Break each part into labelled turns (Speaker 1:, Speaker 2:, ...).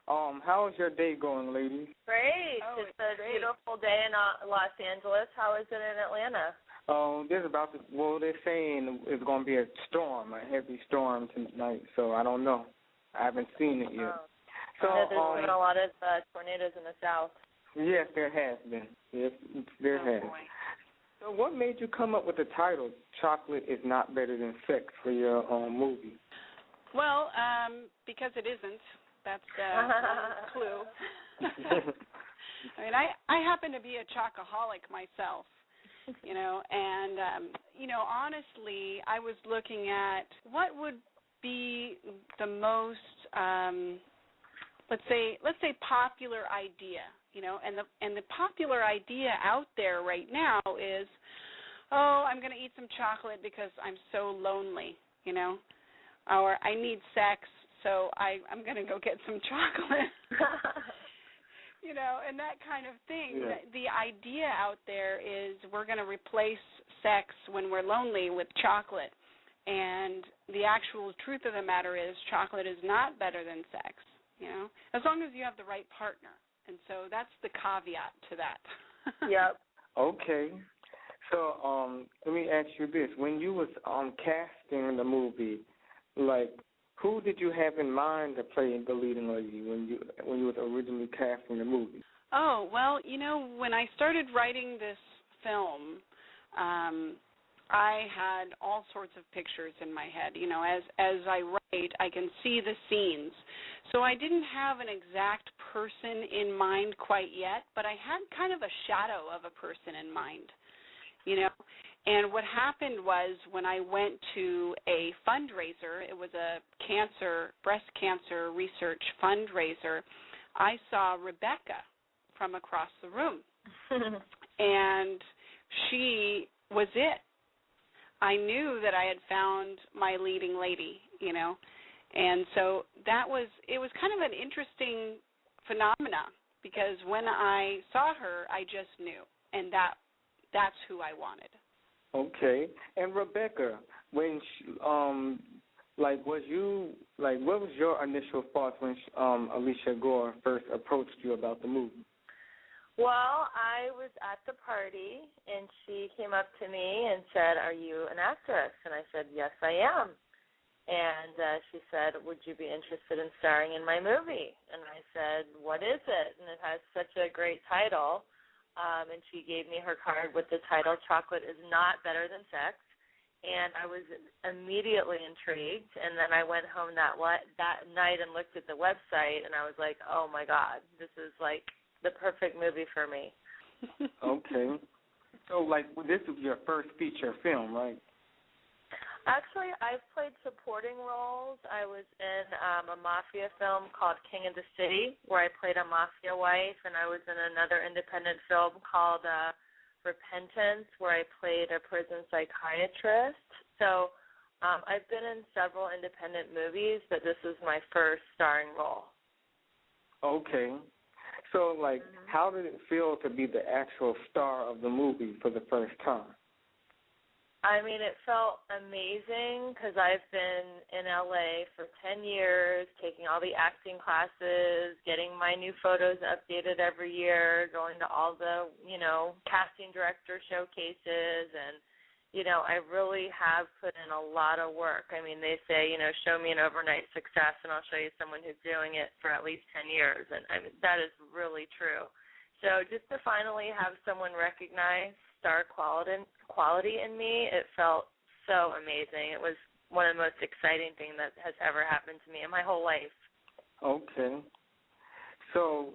Speaker 1: How's your day going, ladies?
Speaker 2: Great. It's a beautiful day in Los Angeles. How is it in Atlanta?
Speaker 1: They're saying it's going to be a storm, a heavy storm tonight, so I don't know. I haven't seen it yet.
Speaker 2: There's been a lot of tornadoes in the south.
Speaker 1: Yes, there has been. Yes, there has.
Speaker 3: Boy.
Speaker 1: So what made you come up with the title, Chocolate is Not Better Than Sex, for your movie?
Speaker 3: Well, because it isn't. That's the clue. I mean, I happen to be a chocoholic myself, and, honestly, I was looking at what would be the most, let's say popular idea, and the popular idea out there right now is, I'm going to eat some chocolate because I'm so lonely, or I need sex, so I'm going to go get some chocolate, and that kind of thing.
Speaker 1: Yeah.
Speaker 3: The idea out there is we're going to replace sex when we're lonely with chocolate, and the actual truth of the matter is chocolate is not better than sex, as long as you have the right partner. And so that's the caveat to that.
Speaker 2: Yep.
Speaker 1: Okay. So let me ask you this. When you was casting the movie, who did you have in mind to play the leading lady when you was originally casting the movie?
Speaker 3: Oh, well, when I started writing this film, I had all sorts of pictures in my head. As I write, I can see the scenes. So I didn't have an exact person in mind quite yet, but I had kind of a shadow of a person in mind, And what happened was when I went to a fundraiser, it was a breast cancer research fundraiser, I saw Rebecca from across the room. And she was it. I knew that I had found my leading lady, And so it was kind of an interesting phenomena because when I saw her, I just knew, and that's who I wanted.
Speaker 1: Okay. And Rebecca, when what was your initial thoughts when Alicia Gore first approached you about the movie?
Speaker 2: Well, I was at the party, and she came up to me and said, "Are you an actress?" And I said, "Yes, I am." And she said, "Would you be interested in starring in my movie?" And I said, "What is it?" And it has such a great title. And she gave me her card with the title, Chocolate is Not Better Than Sex. And I was immediately intrigued. And then I went home that night and looked at the website, and I was like, oh, my God, this is like the perfect movie for me.
Speaker 1: Okay. So, this is your first feature film, right?
Speaker 2: Actually, I've played supporting roles. I was in a mafia film called King of the City, where I played a mafia wife, and I was in another independent film called Repentance, where I played a prison psychiatrist. So I've been in several independent movies, but this is my first starring role. Okay.
Speaker 1: So, how did it feel to be the actual star of the movie for the first time?
Speaker 2: I mean, it felt amazing because I've been in L.A. for 10 years, taking all the acting classes, getting my new photos updated every year, going to all the, casting director showcases, and, I really have put in a lot of work. I mean, they say, show me an overnight success, and I'll show you someone who's doing it for at least 10 years, and that is really true. So just to finally have someone recognize star quality in me, it felt so amazing. It was one of the most exciting things that has ever happened to me in my whole life.
Speaker 1: Okay. So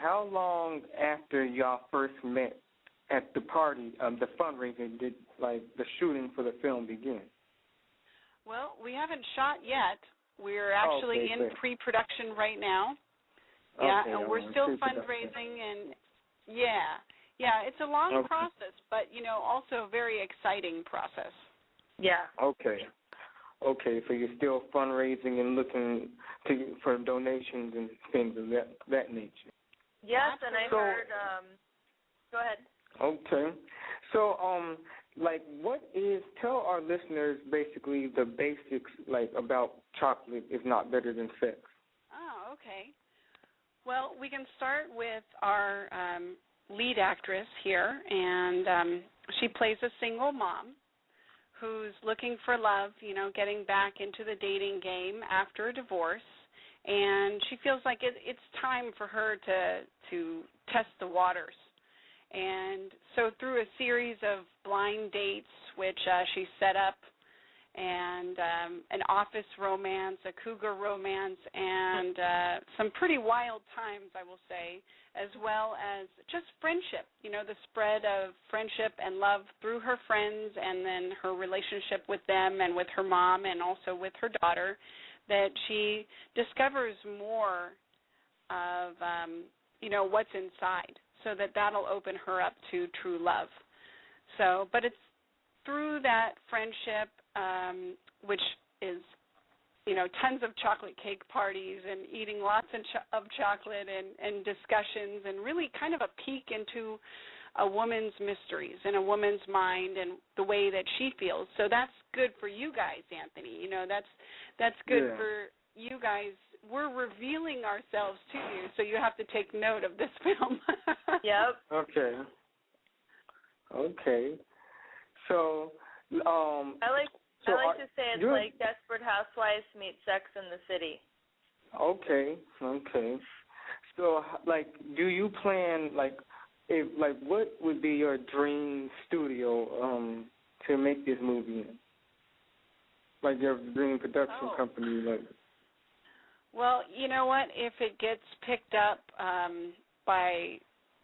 Speaker 1: how long after y'all first met at the party, the fundraiser, did the shooting for the film begin?
Speaker 3: Well, we haven't shot yet. We're actually in pre-production right now. Yeah,
Speaker 1: okay,
Speaker 3: and we're still fundraising, and yeah, it's a long process, but, also a very exciting process.
Speaker 2: Yeah.
Speaker 1: Okay, so you're still fundraising and looking for donations and things of that nature.
Speaker 2: Yes, and I heard, go ahead.
Speaker 1: Okay. So, tell our listeners basically the basics, about chocolate is not better than sex.
Speaker 3: Oh, Well, we can start with our lead actress here, and she plays a single mom who's looking for love, getting back into the dating game after a divorce, and she feels like it's time for her to test the waters. And so through a series of blind dates, which she set up, and an office romance, a cougar romance, and some pretty wild times, I will say, as well as just friendship, the spread of friendship and love through her friends, and then her relationship with them and with her mom and also with her daughter, that she discovers more of, what's inside, so that'll open her up to true love. So, but it's through that friendship, which is, tons of chocolate cake parties and eating lots of chocolate and discussions, and really kind of a peek into a woman's mysteries and a woman's mind and the way that she feels. So that's good for you guys, Anthony. That's good for you guys. We're revealing ourselves to you, so you have to take note of this film.
Speaker 2: Yep.
Speaker 1: Okay. So,
Speaker 2: I like to say it's like Desperate Housewives meet Sex in the City.
Speaker 1: Okay. So, do you plan, what would be your dream studio to make this movie in? Like your dream production company,
Speaker 3: Well, you know what? If it gets picked up by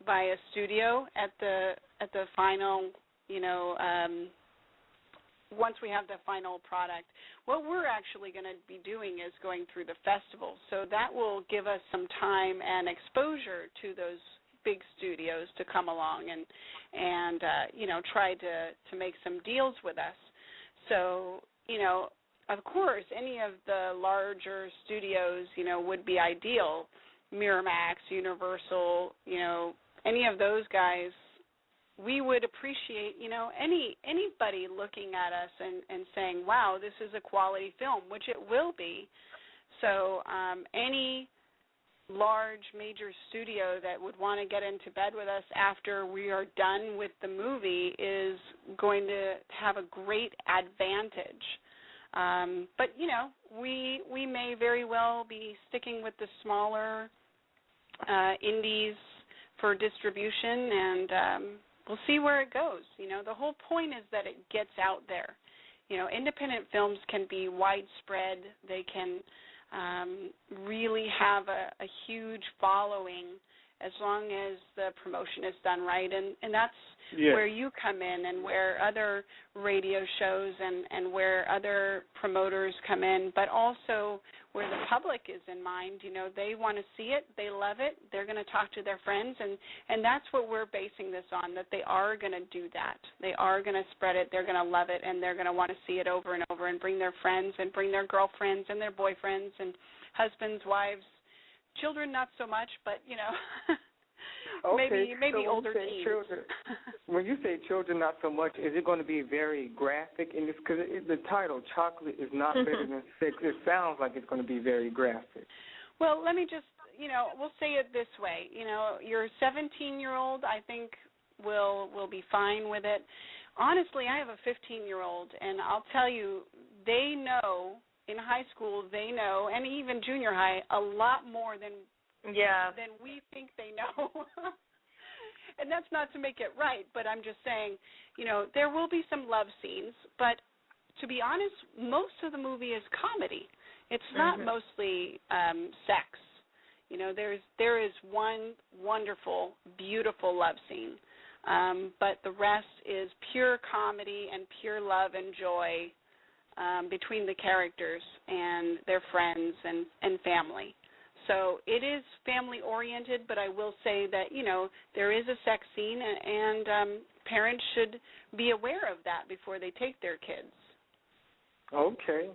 Speaker 3: a studio at the final, once we have the final product, what we're actually going to be doing is going through the festival. So that will give us some time and exposure to those big studios to come along and try to make some deals with us. So, of course, any of the larger studios, would be ideal. Miramax, Universal, any of those guys, we would appreciate, anybody looking at us and saying, wow, this is a quality film, which it will be. So any large major studio that would want to get into bed with us after we are done with the movie is going to have a great advantage. But, we may very well be sticking with the smaller indies for distribution, and we'll see where it goes. The whole point is that it gets out there. Independent films can be widespread. They can really have a huge following as long as the promotion is done right. And that's where you come in, and where other radio shows and where other promoters come in, but also where the public is in mind. They want to see it. They love it. They're going to talk to their friends, and that's what we're basing this on, that they are going to do that. They are going to spread it. They're going to love it, and they're going to want to see it over and over and bring their friends and bring their girlfriends and their boyfriends and husbands, wives, children not so much, but,
Speaker 1: Okay,
Speaker 3: maybe older teens.
Speaker 1: When you say children not so much, is it going to be very graphic in this? Because the title, Chocolate is Not Better Than Sex, it sounds like it's going to be very graphic.
Speaker 3: Well, let me just, we'll say it this way. Your 17-year-old, I think, will be fine with it. Honestly, I have a 15-year-old, and I'll tell you, they know, in high school, and even junior high, a lot more than we think they know. And that's not to make it right, but I'm just saying, there will be some love scenes, but to be honest, most of the movie is comedy. It's not mostly sex. There is one wonderful, beautiful love scene, but the rest is pure comedy and pure love and joy between the characters and their friends and family. So it is family-oriented, but I will say that, there is a sex scene, and parents should be aware of that before they take their kids.
Speaker 1: Okay.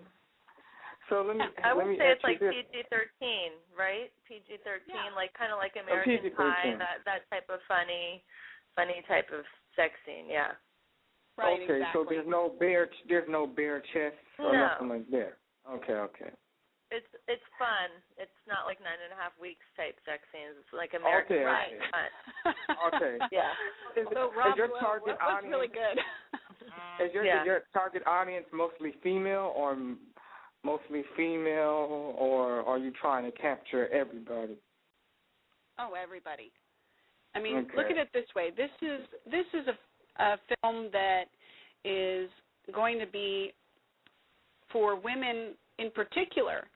Speaker 1: So let me
Speaker 2: I would say it's like
Speaker 1: this.
Speaker 2: PG-13, right? PG-13, kind of like American Pie, that type of funny type of sex scene, yeah.
Speaker 3: Right,
Speaker 1: okay,
Speaker 3: exactly.
Speaker 1: So there's no bare chest or nothing like that. Okay.
Speaker 2: It's fun. It's not like 9.5 weeks type sex scenes. It's like American Pie.
Speaker 1: Okay.
Speaker 2: Yeah.
Speaker 3: So Rob
Speaker 1: is your target
Speaker 3: was
Speaker 1: audience
Speaker 3: really good.
Speaker 1: is your target audience mostly female or are you trying to capture everybody?
Speaker 3: Oh, everybody. I mean, look at it this way. This is a film that is going to be for women in particular.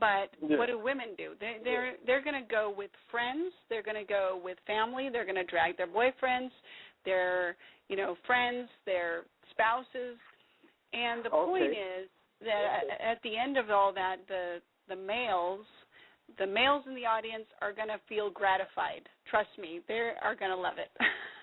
Speaker 3: But what do women do? They're going to go with friends. They're going to go with family. They're going to drag their boyfriends, their friends, their spouses. And the point is that at the end of all that, the males in the audience are going to feel gratified. Trust me, they are going to love it.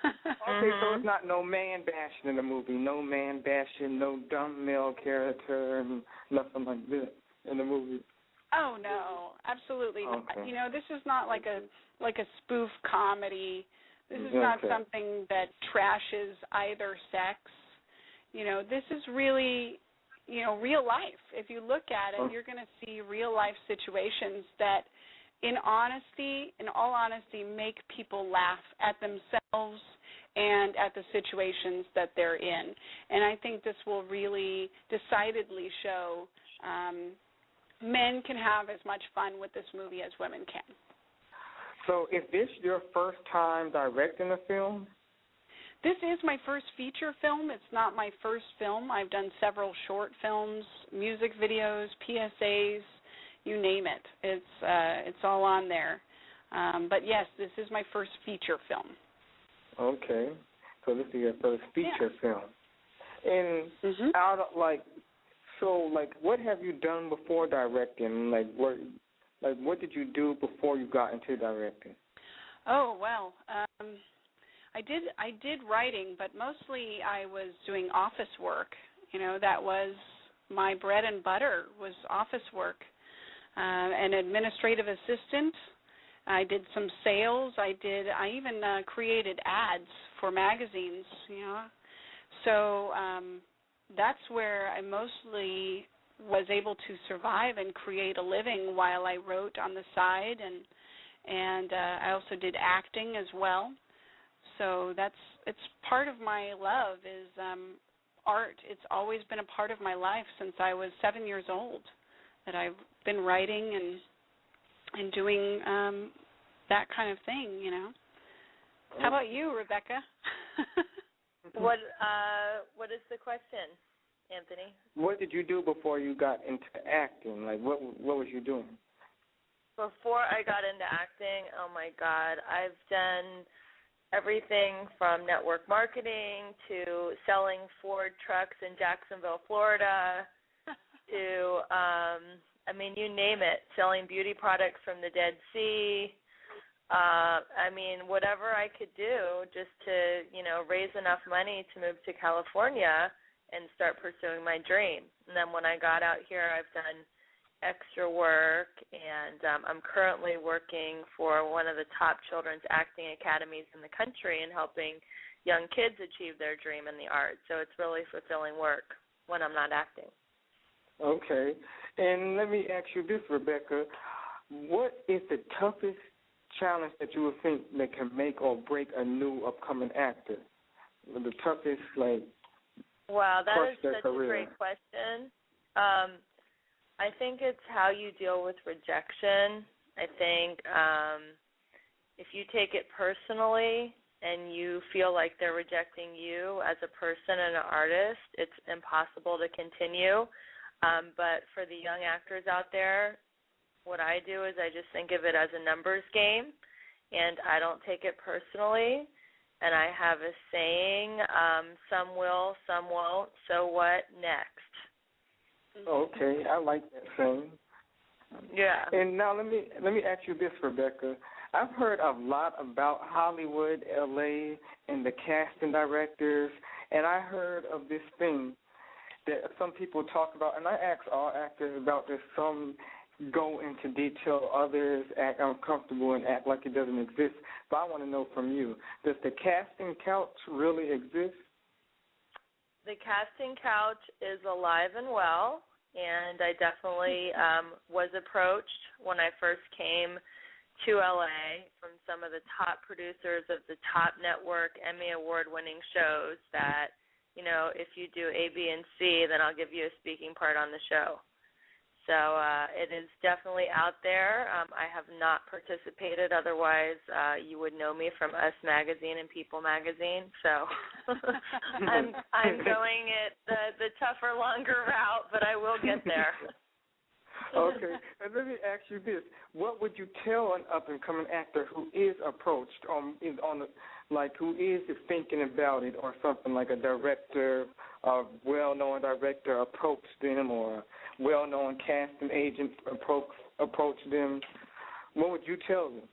Speaker 1: Okay, so it's not no man bashing in the movie, no man bashing, no dumb male character, and nothing like that in the movie.
Speaker 3: Oh no, absolutely not.
Speaker 1: Okay.
Speaker 3: This is not like a spoof comedy. This is not something that trashes either sex. This is really, real life. If you look at it, you're going to see real life situations that, in all honesty, make people laugh at themselves and at the situations that they're in. And I think this will really decidedly show men can have as much fun with this movie as women can.
Speaker 1: So is this your first time directing a film?
Speaker 3: This is my first feature film. It's not my first film. I've done several short films, music videos, PSAs, you name it. It's all on there. But yes, this is my first feature film.
Speaker 1: Okay. So this is your first feature film. And what have you done before directing? What did you do before you got into directing?
Speaker 3: Oh, well, I did writing, but mostly I was doing office work. That was my bread and butter, was office work. An administrative assistant. I did some sales. I even created ads for magazines, So that's where I mostly was able to survive and create a living while I wrote on the side, and I also did acting as well. So it's part of my love is art. It's always been a part of my life since I was 7 years old that I've been writing and doing that kind of thing, How about you, Rebecca?
Speaker 2: What is the question, Anthony?
Speaker 1: What did you do before you got into acting? What was you doing?
Speaker 2: Before I got into acting, oh my God, I've done everything from network marketing to selling Ford trucks in Jacksonville, Florida, to you name it, selling beauty products from the Dead Sea. Whatever I could do just to, raise enough money to move to California and start pursuing my dream. And then when I got out here, I've done extra work, and I'm currently working for one of the top children's acting academies in the country and helping young kids achieve their dream in the arts. So it's really fulfilling work when I'm not acting.
Speaker 1: Okay. And let me ask you this, Rebecca. What is the toughest challenge that you would think that can make or break a new upcoming actor? The toughest,
Speaker 2: Wow, that is such
Speaker 1: career.
Speaker 2: A great question. I think it's how you deal with rejection. I think if you take it personally and you feel like they're rejecting you as a person and an artist, it's impossible to continue. But for the young actors out there, what I do is I just think of it as a numbers game, and I don't take it personally. And I have a saying, some will, some won't, so what next?
Speaker 1: Okay, I like that saying.
Speaker 2: Yeah.
Speaker 1: And now let me ask you this, Rebecca. I've heard a lot about Hollywood, L.A., and the casting directors, and I heard of this thing that some people talk about, and I ask all actors about this. Some go into detail, others act uncomfortable and act like it doesn't exist. But I want to know from you, does the casting couch really exist?
Speaker 2: The casting couch is alive and well, and I definitely was approached when I first came to LA from some of the top producers of the top network Emmy award-winning shows that, you know, if you do A, B, and C, then I'll give you a speaking part on the show. So it is definitely out there. I have not participated. Otherwise, you would know me from Us Magazine and People Magazine. So I'm going it the tougher, longer route, but I will get there.
Speaker 1: Okay, and let me ask you this: what would you tell an up-and-coming actor who is approached, who is thinking about it, or something like a director, a well-known director approached them, or a well-known casting agent approached them? What would you tell them?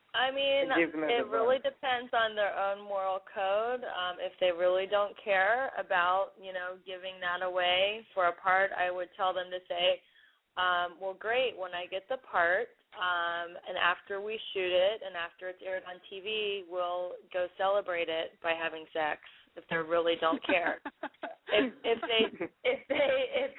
Speaker 2: I mean, it really depends on their own moral code. If they really don't care about, you know, giving that away for a part, I would tell them to say, well, great, when I get the part, and after we shoot it and after it's aired on TV, we'll go celebrate it by having sex, if they really don't care. if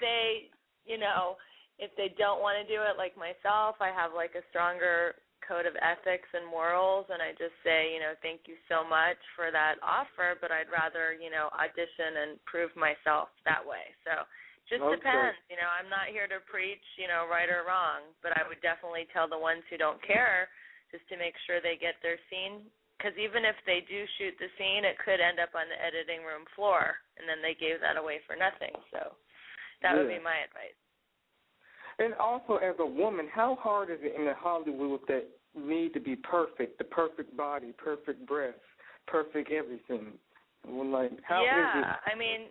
Speaker 2: they, you know, if they don't want to do it, like myself, I have like a stronger code of ethics and morals, and I just say, you know, thank you so much for that offer, but I'd rather, you know, audition and prove myself that way. So just depends. You know, I'm not here to preach, you know, right or wrong, but I would definitely tell the ones who don't care just to make sure they get their scene, because even if they do shoot the scene, it could end up on the editing room floor, and then they gave that away for nothing. So that would be my advice.
Speaker 1: And also, as a woman, how hard is it in the Hollywood that need to be perfect, the perfect body, perfect breasts, perfect everything? Like, how is it?
Speaker 2: Yeah, I mean,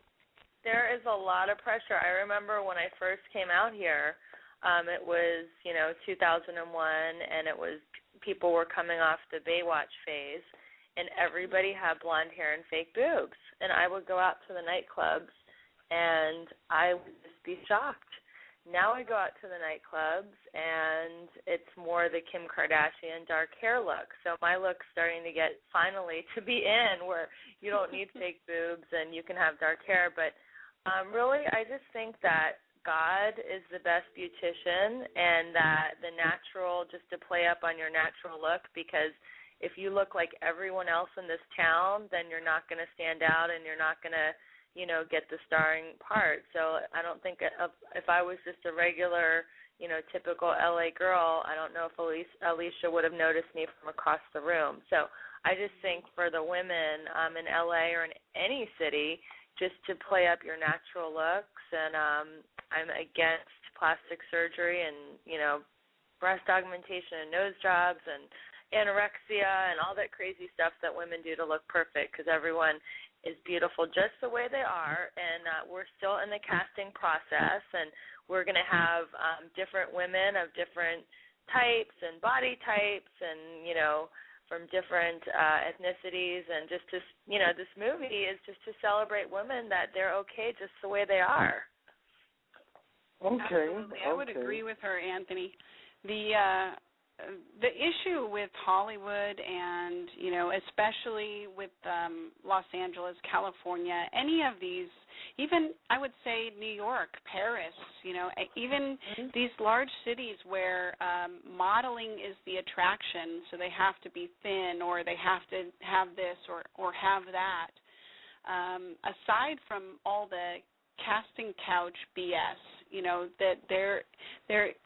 Speaker 2: there is a lot of pressure. I remember when I first came out here, it was, you know, 2001, and it was people were coming off the Baywatch phase, and everybody had blonde hair and fake boobs. And I would go out to the nightclubs, and I would just be shocked. Now I go out to the nightclubs, and it's more the Kim Kardashian dark hair look. So my look's starting to get finally to be in, where you don't need fake boobs and you can have dark hair. But really, I just think that God is the best beautician, and that the natural, just to play up on your natural look, because if you look like everyone else in this town, then you're not going to stand out, and you're not going to, you know, get the starring part. So I don't think if I was just a regular, you know, typical LA girl, I don't know if Alicia would have noticed me from across the room. So I just think for the women in LA or in any city, just to play up your natural looks. And I'm against plastic surgery and, you know, breast augmentation and nose jobs and anorexia and all that crazy stuff that women do to look perfect, because everyone is beautiful just the way they are, and we're still in the casting process, and we're going to have different women of different types and body types, and, you know, from different ethnicities, and just to, you know, this movie is just to celebrate women, that they're okay just the way they are.
Speaker 1: Okay.
Speaker 3: Absolutely. I would agree with her, Anthony. The issue with Hollywood, and, you know, especially with Los Angeles, California, any of these, even I would say New York, Paris, you know, even these large cities where modeling is the attraction, so they have to be thin, or they have to have this or have that. Aside from all the casting couch BS, you know, that there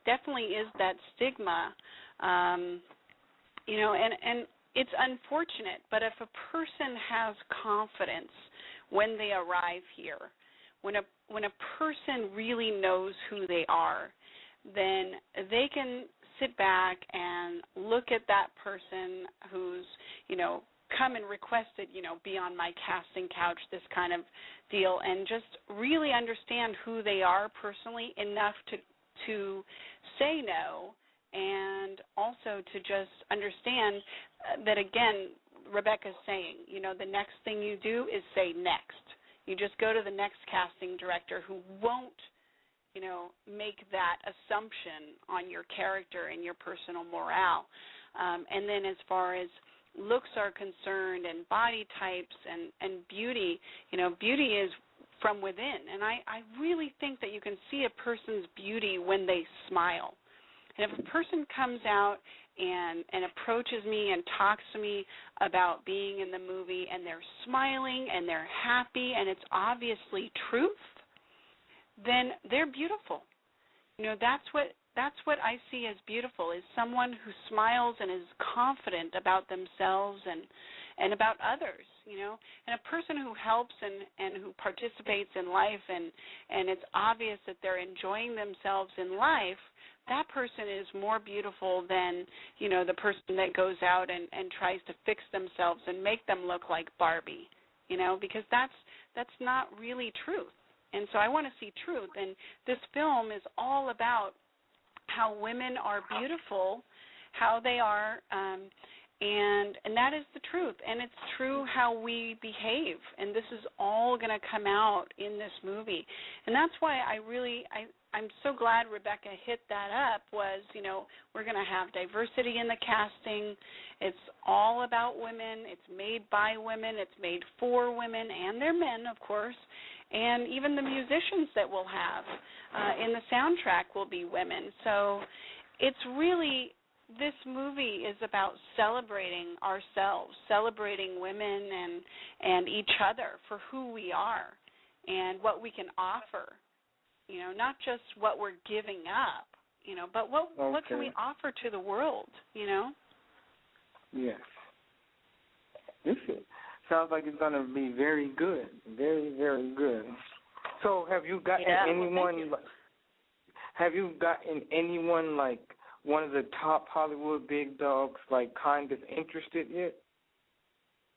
Speaker 3: definitely is that stigma. You know, and it's unfortunate, but if a person has confidence when they arrive here, when a person really knows who they are, then they can sit back and look at that person who's, you know, come and requested, you know, be on my casting couch, this kind of deal, and just really understand who they are personally enough to say no. And also to just understand that, again, Rebecca's saying, you know, the next thing you do is say next. You just go to the next casting director who won't, you know, make that assumption on your character and your personal morale. And then as far as looks are concerned, and body types and beauty, you know, beauty is from within. And I really think that you can see a person's beauty when they smile. And if a person comes out and approaches me and talks to me about being in the movie and they're smiling and they're happy and it's obviously truth, then they're beautiful. You know, that's what I see as beautiful, is someone who smiles and is confident about themselves and about others, you know. And a person who helps and who participates in life and it's obvious that they're enjoying themselves in life, that person is more beautiful than, you know, the person that goes out and tries to fix themselves and make them look like Barbie, you know, because that's not really truth. And so I want to see truth. And this film is all about how women are beautiful, how they are, and that is the truth. And it's true how we behave. And this is all going to come out in this movie. And that's why I'm so glad Rebecca hit that up, was, you know, we're going to have diversity in the casting. It's all about women. It's made by women. It's made for women and their men, of course. And even the musicians that we'll have in the soundtrack will be women. So it's really, this movie is about celebrating ourselves, celebrating women and each other for who we are and what we can offer. You know, not just what we're giving up, you know, but what can we offer to the world, you know?
Speaker 1: Yes. This sounds like it's going to be very good, very, very good. So have you gotten anyone, have you gotten anyone like one of the top Hollywood big dogs like kind of interested yet?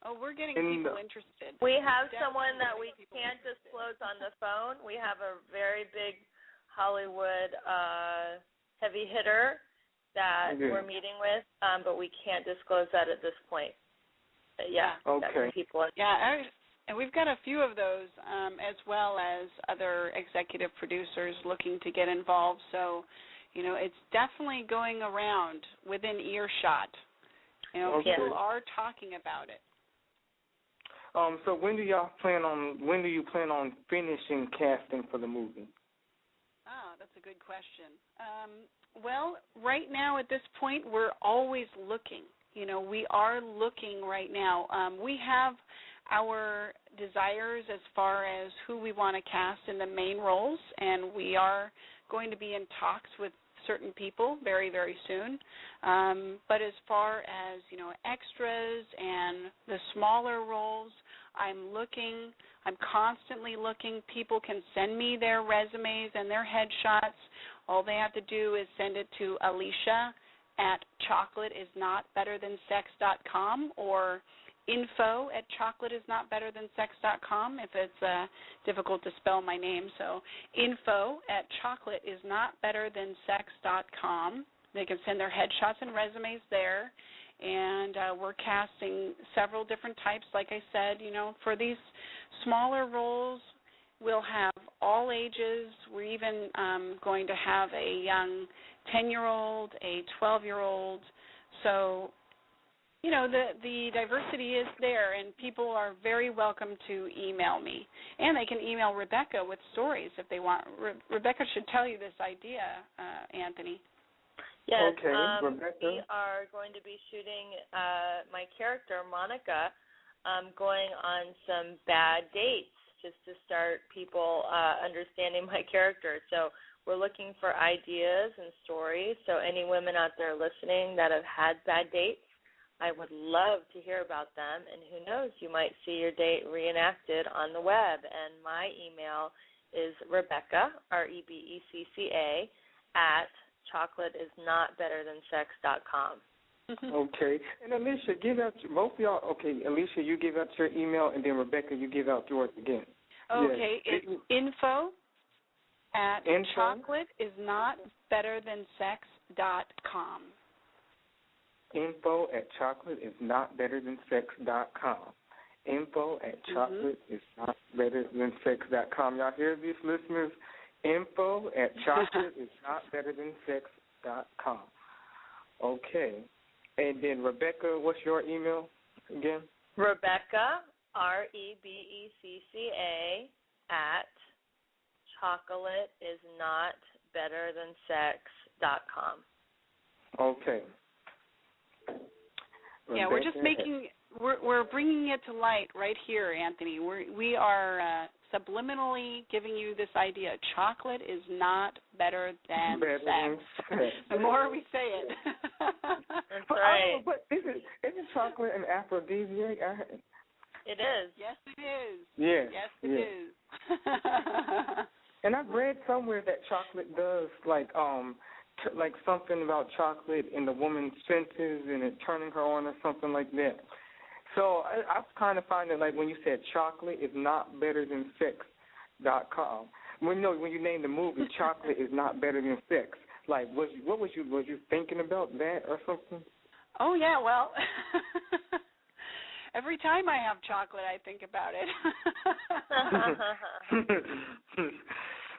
Speaker 3: Oh, we're getting people interested.
Speaker 2: We have someone that we can't disclose on the phone. We have a very big Hollywood heavy hitter that we're meeting with, but we can't disclose that at this point. But yeah,
Speaker 1: okay.
Speaker 3: People. Yeah, and we've got a few of those, as well as other executive producers looking to get involved. So, you know, it's definitely going around within earshot. You know, people are talking about it.
Speaker 1: So when do you plan on finishing casting for the movie?
Speaker 3: Oh, that's a good question. Well, right now at this point, we're always looking. You know, we are looking right now. We have our desires as far as who we want to cast in the main roles, and we are going to be in talks with certain people very, very soon. But as far as, you know, extras and the smaller roles, I'm constantly looking. People can send me their resumes and their headshots. All they have to do is send it to Alicia at chocolateisnotbetterthansex.com or info@chocolateisnotbetterthansex.com if it's difficult to spell my name. So info@chocolateisnotbetterthansex.com. They can send their headshots and resumes there. And we're casting several different types, like I said. You know, for these smaller roles, we'll have all ages. We're even going to have a young 10-year-old, a 12-year-old. So, you know, the diversity is there, and people are very welcome to email me. And they can email Rebecca with stories if they want. Rebecca should tell you this idea, Anthony.
Speaker 2: Yes,
Speaker 1: okay, Rebecca.
Speaker 2: We are going to be shooting my character, Monica, going on some bad dates just to start people understanding my character. So we're looking for ideas and stories. So any women out there listening that have had bad dates, I would love to hear about them. And who knows, you might see your date reenacted on the web. And my email is Rebecca, REBECCA, at chocolateisnotbetterthansex.com.
Speaker 1: Okay. And Alicia, give out both of y'all. Okay, Alicia, you give out your email, and then Rebecca, you give out yours again.
Speaker 3: Okay, yes. It's info@chocolateisnotbetterthansex.com.
Speaker 1: info@chocolateisnotbetterthansex.com. info@chocolateisnotbetterthansex.com. Y'all hear this, listeners? info@chocolateisnotbetterthansex.com. Okay. And then, Rebecca, what's your email again?
Speaker 2: Rebecca, REBECCA, at chocolateisnotbetterthansex.com.
Speaker 1: Okay.
Speaker 3: Yeah, we're just we're bringing it to light right here, Anthony. We are subliminally giving you this idea. Chocolate is not better than sex. The more we say it.
Speaker 2: That's right.
Speaker 1: But isn't chocolate an aphrodisiac?
Speaker 2: It is.
Speaker 3: Yes, it is.
Speaker 1: Yes.
Speaker 3: Yes, it is.
Speaker 1: And I've read somewhere that chocolate does like something about chocolate in the woman's senses and it turning her on or something like that. So I kind of find it like when you said chocolate is not better than sex.com. When you named the movie, chocolate is not better than sex. Like, was you thinking about that or something?
Speaker 3: Oh yeah, well, every time I have chocolate, I think about it.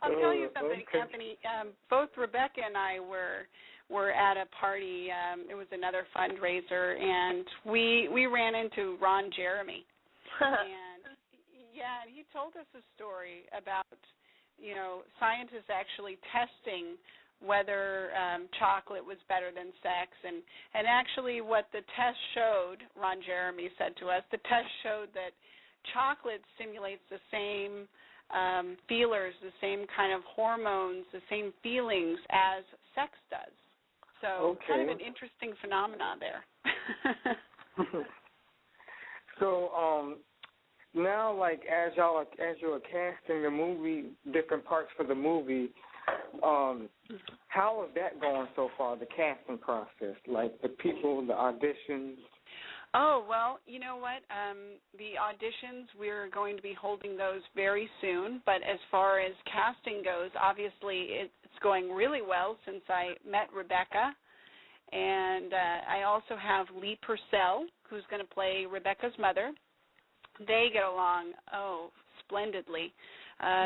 Speaker 3: I'll tell you something, okay. Anthony. Both Rebecca and I were at a party. It was another fundraiser, and we ran into Ron Jeremy. And he told us a story about, scientists actually testing whether chocolate was better than sex. And actually what the test showed, Ron Jeremy said to us, the test showed that chocolate stimulates the same feelers, the same kind of hormones, the same feelings as sex does. So kind of an interesting phenomenon there.
Speaker 1: So now, like as you're casting the movie, different parts for the movie, how is that going so far? The casting process, like the people, the auditions.
Speaker 3: Oh, well, you know what? The auditions, we're going to be holding those very soon. But as far as casting goes, obviously it's going really well since I met Rebecca. And I also have Lee Purcell, who's going to play Rebecca's mother. They get along, splendidly.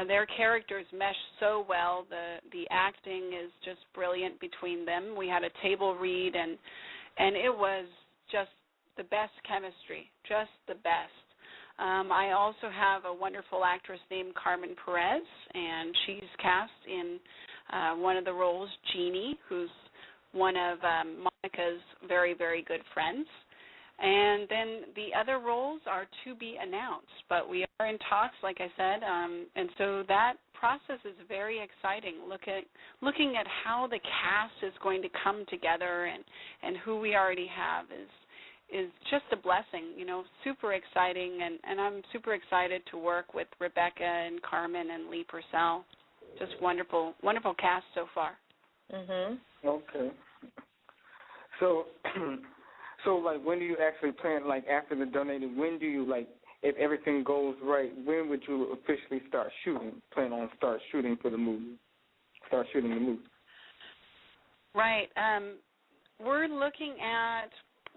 Speaker 3: Their characters mesh so well. The acting is just brilliant between them. We had a table read, and it was just the best chemistry, just the best. I also have a wonderful actress named Carmen Perez, and she's cast in one of the roles, Jeannie, who's one of Monica's very, very good friends. And then the other roles are to be announced, but we are in talks, like I said, and so that process is very exciting. Looking at how the cast is going to come together and who we already have is just a blessing, super exciting, and I'm super excited to work with Rebecca and Carmen and Lee Purcell. Just wonderful, wonderful cast so far.
Speaker 2: Mhm.
Speaker 1: Okay. So, like, when do you actually plan, like, after the donated, when do you, like, if everything goes right, when would you officially start shooting, plan on start shooting for the movie, start shooting the movie?
Speaker 3: Right. We're looking at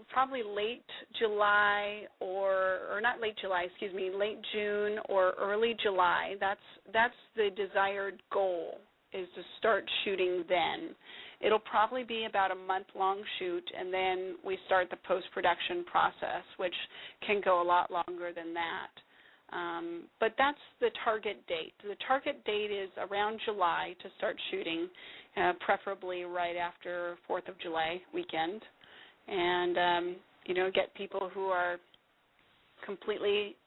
Speaker 3: probably late July or not late July, late June or early July. That's the desired goal, is to start shooting then. It'll probably be about a month-long shoot, and then we start the post-production process, which can go a lot longer than that. But that's the target date. The target date is around July to start shooting, preferably right after 4th of July weekend, and get people who are completely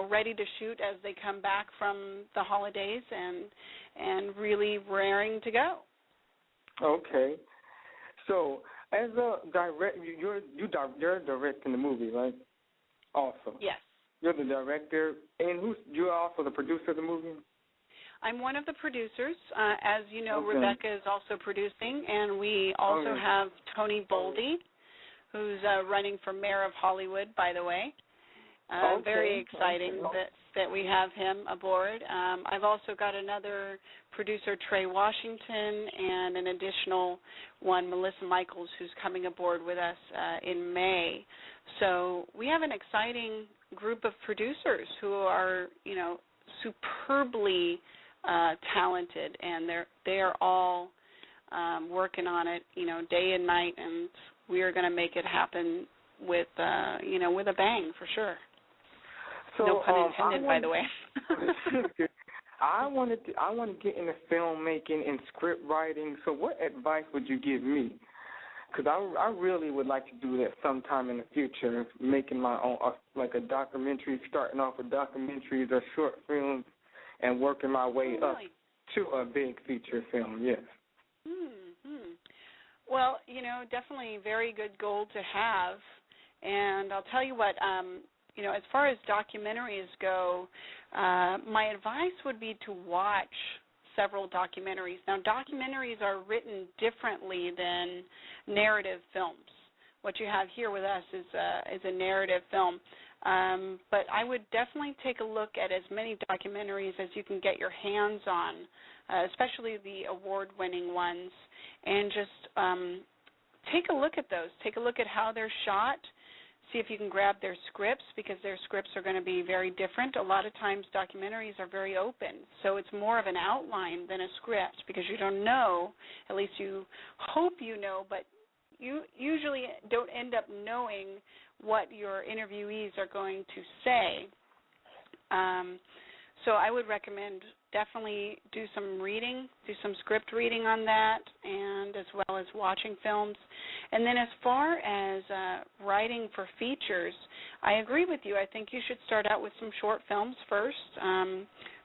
Speaker 3: ready to shoot as they come back from the holidays and really raring to go.
Speaker 1: Okay. So as a you're directing the movie, right? Also.
Speaker 3: Yes.
Speaker 1: You're the director, and you're also the producer of the movie?
Speaker 3: I'm one of the producers. As you know,
Speaker 1: okay.
Speaker 3: Rebecca is also producing, and we also have Tony Boldy, who's running for mayor of Hollywood, by the way. Very exciting that we have him aboard. I've also got another producer, Trey Washington, and an additional one, Melissa Michaels, who's coming aboard with us in May. So we have an exciting group of producers who are, superbly talented, and they are all working on it, day and night, and we are going to make it happen with a bang for sure.
Speaker 1: So,
Speaker 3: no pun intended, by the way.
Speaker 1: I want to get into filmmaking and script writing. So what advice would you give me? Because I really would like to do that sometime in the future, making my own, like a documentary, starting off with documentaries or short films and working my way up to a big feature film, yes.
Speaker 3: Mm-hmm. Well, definitely a very good goal to have. And I'll tell you what, as far as documentaries go, my advice would be to watch several documentaries. Now, documentaries are written differently than narrative films. What you have here with us is a narrative film. But I would definitely take a look at as many documentaries as you can get your hands on, especially the award-winning ones, and just take a look at those. Take a look at how they're shot. See if you can grab their scripts, because their scripts are going to be very different. A lot of times documentaries are very open, so it's more of an outline than a script, because you don't know, at least you hope you know, but you usually don't end up knowing what your interviewees are going to say. So I would recommend definitely do some reading, do some script reading on that, and as well as watching films. And then as far as writing for features, I agree with you. I think you should start out with some short films first.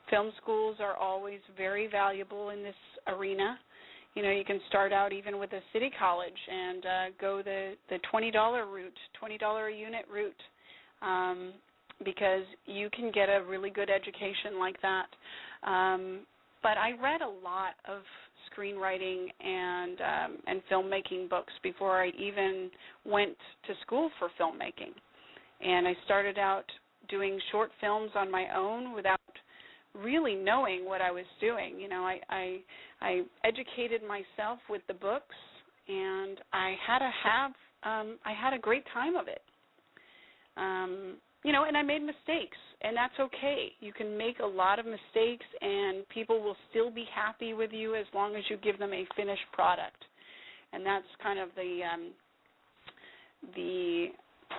Speaker 3: Film schools are always very valuable in this arena. You can start out even with a city college and go the $20 route, $20 a unit route, because you can get a really good education like that. But I read a lot of screenwriting and filmmaking books before I even went to school for filmmaking. And I started out doing short films on my own without really knowing what I was doing. I educated myself with the books, and I had a great time of it. And I made mistakes, and that's okay. You can make a lot of mistakes, and people will still be happy with you as long as you give them a finished product. And that's kind of the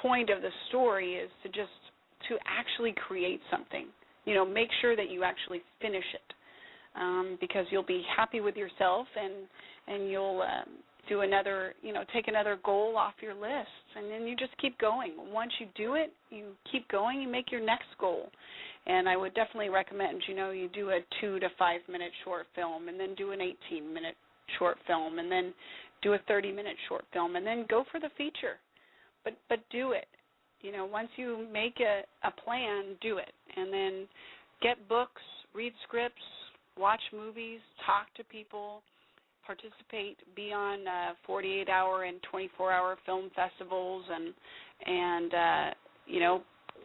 Speaker 3: point of the story, is to actually create something. Make sure that you actually finish it, because you'll be happy with yourself, and you'll do another, take another goal off your list, and then you just keep going. Once you do it, you keep going, you make your next goal. And I would definitely recommend, you do a 2 to 5 minute short film, and then do an 18-minute short film, and then do a 30-minute short film, and then go for the feature. But do it. Once you make a plan, do it. And then get books, read scripts, watch movies, talk to people, participate, be on 48-hour and 24-hour film festivals, and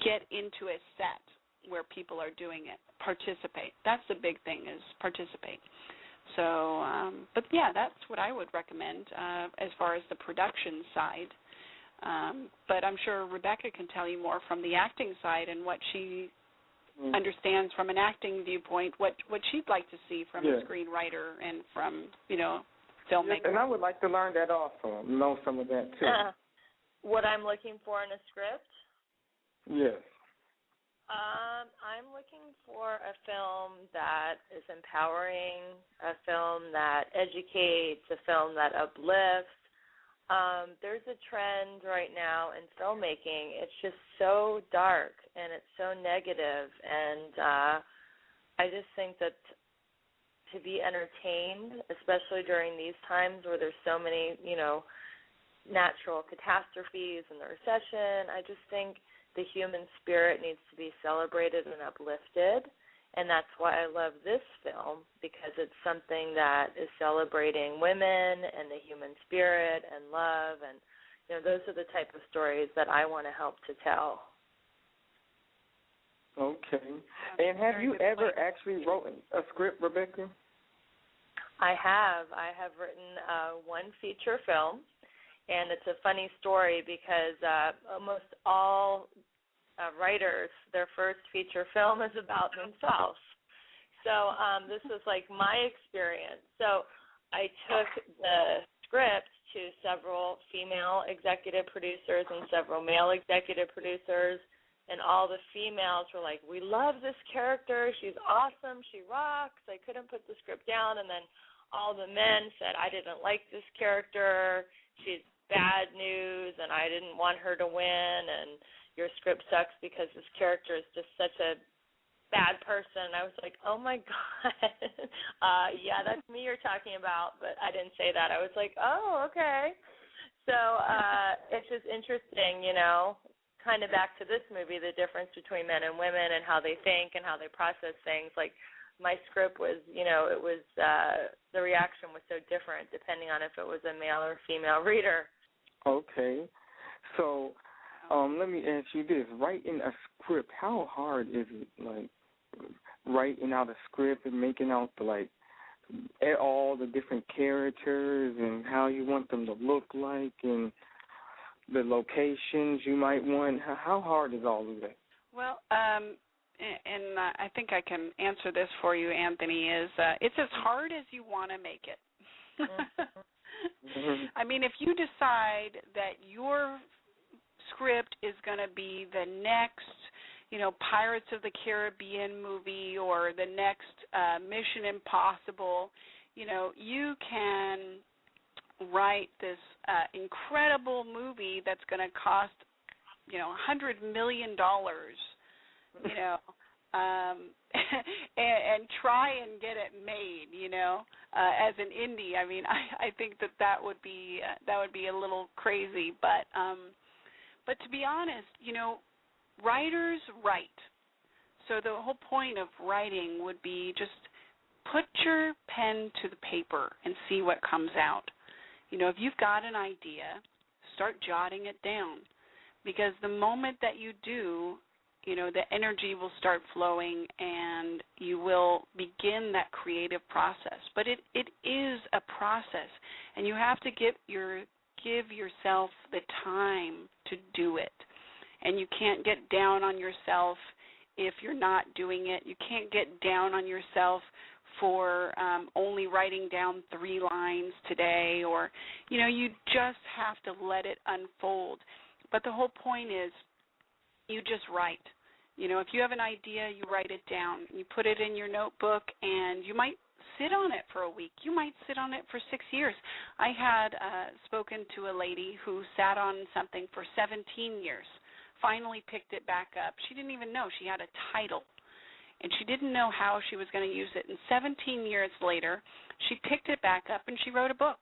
Speaker 3: get into a set where people are doing it. Participate. That's the big thing, is participate. So, but yeah, that's what I would recommend as far as the production side. But I'm sure Rebecca can tell you more from the acting side and what she understands from an acting viewpoint, what she'd like to see from a screenwriter and from, filmmaker.
Speaker 1: Yes, and I would like to learn that also, know some of that too.
Speaker 2: What I'm looking for in a script?
Speaker 1: Yes.
Speaker 2: I'm looking for a film that is empowering, a film that educates, a film that uplifts. There's a trend right now in filmmaking. It's just so dark and it's so negative, and I just think that to be entertained, especially during these times where there's so many, natural catastrophes and the recession, I just think the human spirit needs to be celebrated and uplifted. And that's why I love this film, because it's something that is celebrating women and the human spirit and love. And, those are the type of stories that I want to help to tell.
Speaker 1: Okay. And have you ever actually written a script, Rebecca?
Speaker 2: I have. I have written one feature film, and it's a funny story because almost all writers, their first feature film is about themselves. So this was like my experience. So I took the script to several female executive producers and several male executive producers, and all the females were like, we love this character, she's awesome, she rocks, I couldn't put the script down. And then all the men said, I didn't like this character, she's bad news, and I didn't want her to win, and your script sucks because this character is just such a bad person. I was like, oh my God, yeah, that's me you're talking about, but I didn't say that. I was like, oh, okay. So it's just interesting, you know, kind of back to this movie, the difference between men and women and how they think and how they process things. Like my script was, you know, it was the reaction was so different depending on if it was a male or female reader.
Speaker 1: Okay. So let me ask you this. Writing a script, how hard is it, like, writing out a script and making out all the different characters and how you want them to look like and the locations you might want? How hard is all of that?
Speaker 3: Well, and I think I can answer this for you, Anthony, is it's as hard as you want to make it.
Speaker 1: Mm-hmm.
Speaker 3: I mean, if you decide that your script is going to be the next, you know, Pirates of the Caribbean movie or the next Mission Impossible, you know, you can write this incredible movie that's going to cost, you know, $100 million, you know, and try and get it made, you know, as an indie. I mean, I think that would be a little crazy, but to be honest, you know, writers write. So the whole point of writing would be just put your pen to the paper and see what comes out. You know, if you've got an idea, start jotting it down, because the moment that you do, you know, the energy will start flowing and you will begin that creative process. But it is a process, and you have to give yourself the time to do it. And you can't get down on yourself if you're not doing it. You can't get down on yourself for only writing down 3 lines today, or, you know, you just have to let it unfold. But the whole point is you just write. You know, if you have an idea, you write it down. You put it in your notebook, and you might sit on it for a week. You might sit on it for 6 years. I had spoken to a lady who sat on something for 17 years, finally picked it back up. She didn't even know she had a title, and she didn't know how she was going to use it. And 17 years later, she picked it back up, and she wrote a book.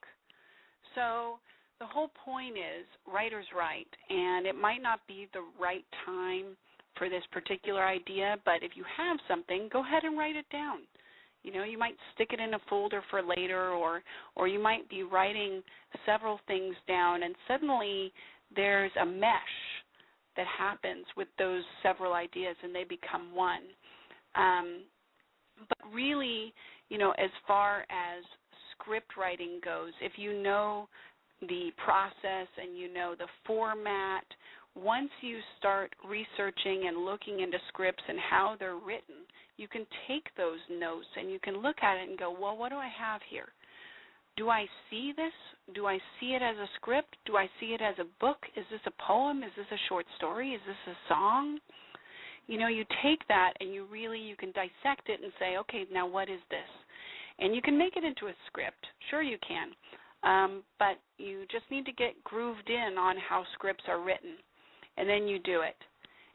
Speaker 3: So the whole point is writers write, and it might not be the right time for this particular idea, but if you have something, go ahead and write it down. You know, you might stick it in a folder for later, or you might be writing several things down, and suddenly there's a mesh that happens with those several ideas, and they become one. But really, you know, as far as script writing goes, if you know the process and you know the format, once you start researching and looking into scripts and how they're written, you can take those notes and you can look at it and go, well, what do I have here? Do I see this? Do I see it as a script? Do I see it as a book? Is this a poem? Is this a short story? Is this a song? You know, you take that and you can dissect it and say, okay, now what is this? And you can make it into a script. Sure you can. But you just need to get grooved in on how scripts are written. And then you do it.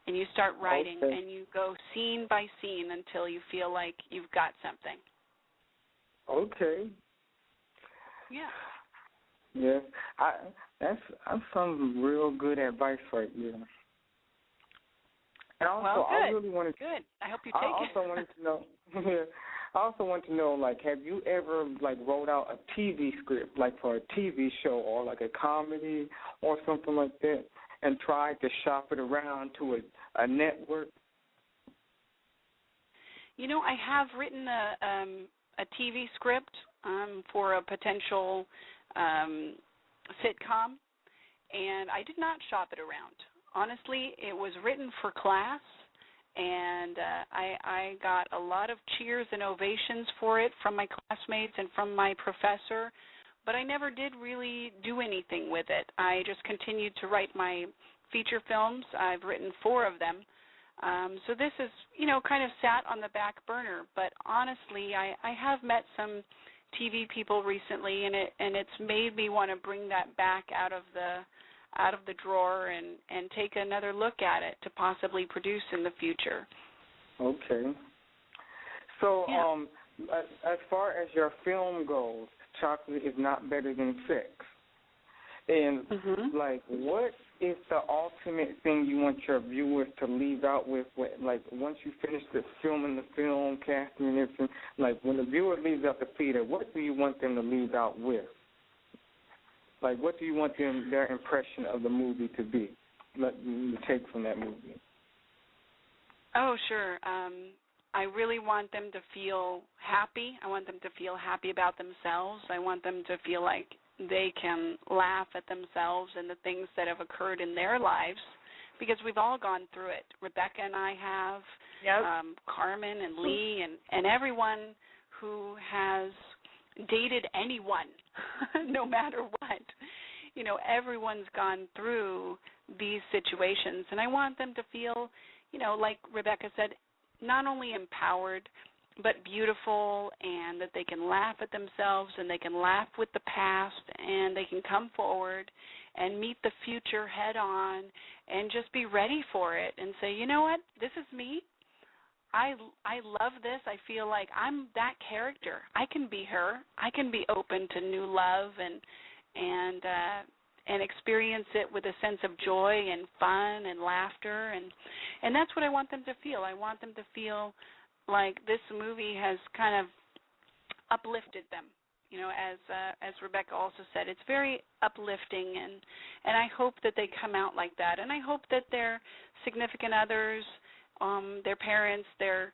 Speaker 3: And you start writing,
Speaker 1: okay.
Speaker 3: And you go scene by scene until you feel like you've got something.
Speaker 1: Okay.
Speaker 3: Yeah.
Speaker 1: Yeah. That's some real good advice right there. And also,
Speaker 3: well, good.
Speaker 1: I really wanted to,
Speaker 3: good. I hope you take
Speaker 1: I also wanted to know. I also want to know, like, have you ever wrote out a TV script, like for a TV show or like a comedy or something like that, and tried to shop it around to a network?
Speaker 3: You know, I have written a TV script for a potential sitcom, and I did not shop it around. Honestly, it was written for class, and I got a lot of cheers and ovations for it from my classmates and from my professor, but I never did really do anything with it. I just continued to write my feature films. I've written 4 of them. So this is, kind of sat on the back burner. But honestly, I have met some TV people recently, and it's made me want to bring that back out of the drawer and take another look at it to possibly produce in the future.
Speaker 1: Okay. So,
Speaker 3: yeah.
Speaker 1: As far as your film goes, chocolate is not better than sex. And, what is the ultimate thing you want your viewers to leave out with? Once you finish filming the film, casting and everything, when the viewer leaves out the theater, what do you want them to leave out with? What do you want their impression of the movie to be? Let you take from that movie.
Speaker 3: Oh, sure. I really want them to feel happy. I want them to feel happy about themselves. I want them to feel like they can laugh at themselves and the things that have occurred in their lives, because we've all gone through it. Rebecca and I have, Carmen and Lee and everyone who has dated anyone, no matter what. Everyone's gone through these situations, and I want them to feel, like Rebecca said, not only empowered, but beautiful, and that they can laugh at themselves and they can laugh with the past, and they can come forward and meet the future head on and just be ready for it and say, you know what, this is me. I love this. I feel like I'm that character. I can be her. I can be open to new love and experience it with a sense of joy and fun and laughter, and that's what I want them to feel. I want them to feel like this movie has kind of uplifted them. As Rebecca also said, it's very uplifting, and I hope that they come out like that, and I hope that their significant others, their parents, their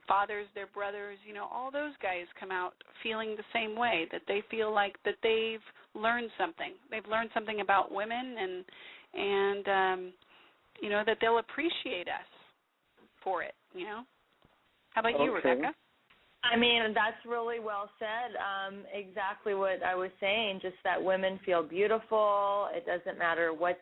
Speaker 3: fathers, their brothers, all those guys come out feeling the same way, that they feel like that they've learned something. They've learned something about women, and that they'll appreciate us for it, How about you, Rebecca?
Speaker 2: I mean, that's really well said. Exactly what I was saying, just that women feel beautiful. It doesn't matter what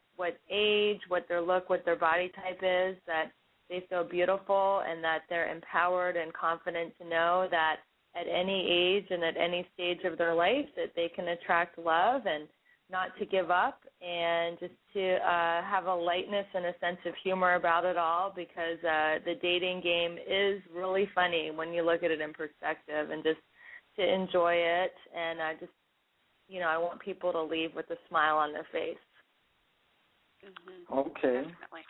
Speaker 2: age, what their look, what their body type is, that they feel beautiful and that they're empowered and confident to know that at any age and at any stage of their life that they can attract love, and not to give up, and just to have a lightness and a sense of humor about it all, because the dating game is really funny when you look at it in perspective, and just to enjoy it. And I want people to leave with a smile on their face.
Speaker 1: Okay.
Speaker 3: Definitely.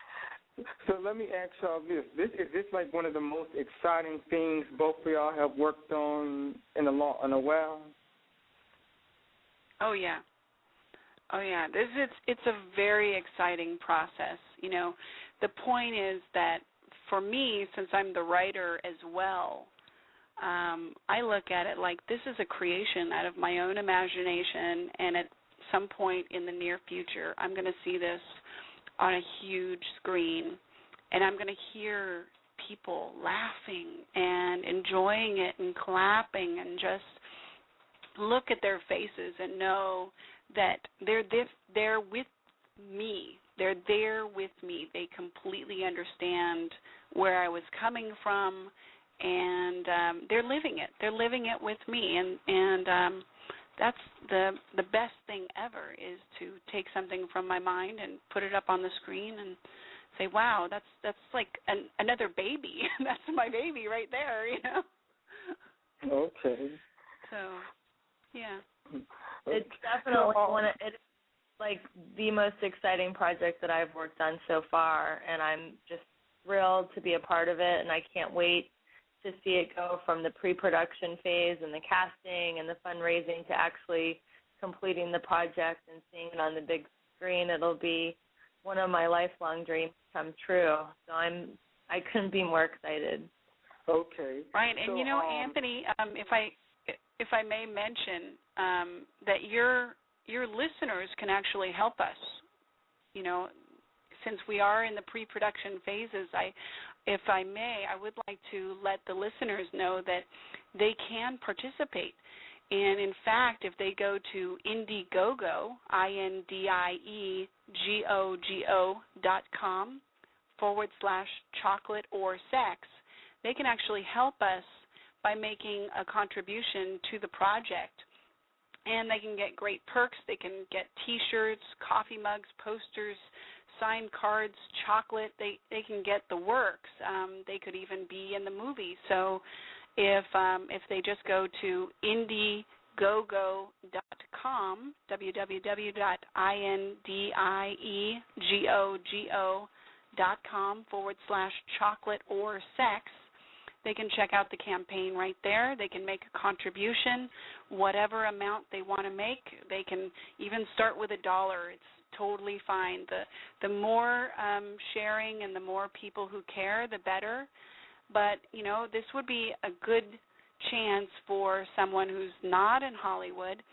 Speaker 1: So let me ask y'all this. Is this like one of the most exciting things both of y'all have worked on in a while?
Speaker 3: Oh, yeah. It's a very exciting process. The point is that for me, since I'm the writer as well, I look at it like this is a creation out of my own imagination, and at some point in the near future, I'm going to see this on a huge screen, and I'm going to hear people laughing and enjoying it and clapping, and just look at their faces and know that they're with me. They're there with me. They completely understand where I was coming from, and they're living it. They're living it with me, and that's the best thing ever, is to take something from my mind and put it up on the screen and say, wow, that's like another baby. That's my baby right there,
Speaker 1: Okay.
Speaker 3: So, yeah.
Speaker 2: It's definitely it's like the most exciting project that I've worked on so far, and I'm just thrilled to be a part of it, and I can't wait to see it go from the pre-production phase and the casting and the fundraising to actually completing the project and seeing it on the big screen. It'll be one of my lifelong dreams come true. So I couldn't be more excited.
Speaker 1: Okay.
Speaker 3: Right, and
Speaker 1: so,
Speaker 3: Anthony, if I may mention that your listeners can actually help us. Since we are in the pre-production phases, if I may, I would like to let the listeners know that they can participate And in fact, if they go to Indiegogo, INDIEGOGO.com/chocolate or sex, they can actually help us by making a contribution to the project. And they can get great perks. They can get T-shirts, coffee mugs, posters, signed cards, chocolate. They can get the works. They could even be in the movie. So if they just go to Indiegogo.com, www.indiegogo.com/chocolate or sex, they can check out the campaign right there. They can make a contribution, whatever amount they want to make. They can even start with $1. It's totally fine. The more sharing and the more people who care, the better. But, this would be a good chance for someone who's not in Hollywood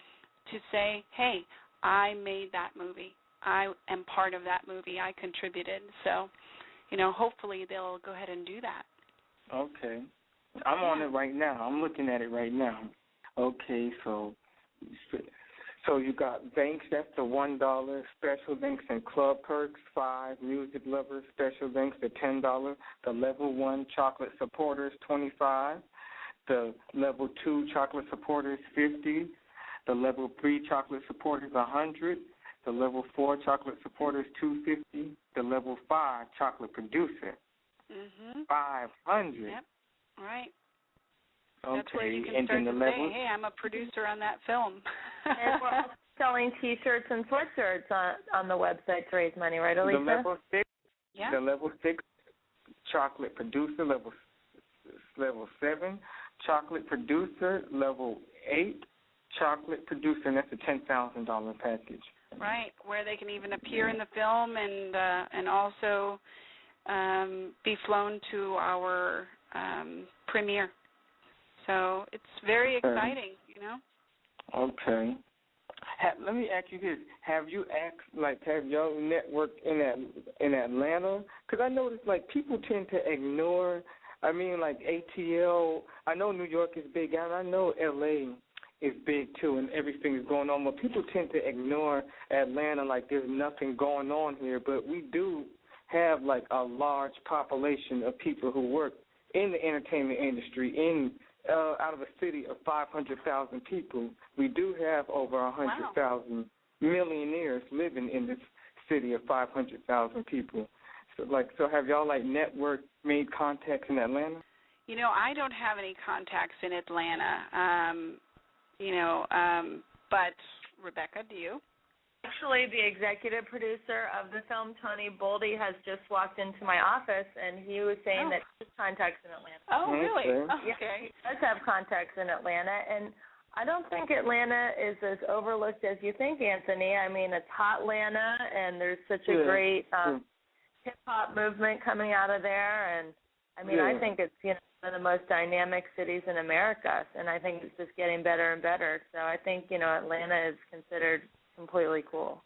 Speaker 3: to say, hey, I made that movie. I am part of that movie. I contributed. So, hopefully they'll go ahead and do that.
Speaker 1: Okay. I'm on it right now. I'm looking at it right now. Okay, so you got thanks, that's the $1. Special thanks and club perks, $5. Music lovers, special thanks, the $10. The level 1 chocolate supporters, $25. The level 2 chocolate supporters, $50. The level 3 chocolate supporters, $100. The level 4 chocolate supporters, $250. The level 5 chocolate producer, $500.
Speaker 3: Yep. Right.
Speaker 1: Okay.
Speaker 3: That's where you can
Speaker 1: and
Speaker 3: start
Speaker 1: then
Speaker 3: to
Speaker 1: the
Speaker 3: say,
Speaker 1: level,
Speaker 3: hey, I'm a producer on that film.
Speaker 2: And we're also selling T-shirts and sweatshirts on the website to raise money, right, Alicia?
Speaker 1: The level 6,
Speaker 3: Yeah.
Speaker 1: the level 6 chocolate producer, level 7 chocolate producer, level 8 chocolate producer, and that's a $10,000 package.
Speaker 3: Right, where they can even appear in the film and also be flown to our premiere. So it's very exciting,
Speaker 1: Okay. Let me ask you this: have you have y'all networked in Atlanta? Because I noticed people tend to ignore. I mean, ATL. I know New York is big, and I know LA is big too, and everything is going on. But people tend to ignore Atlanta like there's nothing going on here. But we do have a large population of people who work in the entertainment industry out of a city of 500,000 people. We do have over 100,000 millionaires living in this city of 500,000 people. So have y'all made contacts in Atlanta?
Speaker 3: I don't have any contacts in Atlanta. But Rebecca, do you?
Speaker 2: Actually, the executive producer of the film, Tony Boldy, has just walked into my office, and he was saying that he has contacts in Atlanta.
Speaker 3: Oh, really?
Speaker 1: Okay.
Speaker 3: Okay.
Speaker 2: He does have contacts in Atlanta, and I don't think Atlanta is as overlooked as you think, Anthony. I mean, it's Hotlanta, and there's such a great hip-hop movement coming out of there, and I think it's one of the most dynamic cities in America, and I think it's just getting better and better. So I think, Atlanta is considered completely cool.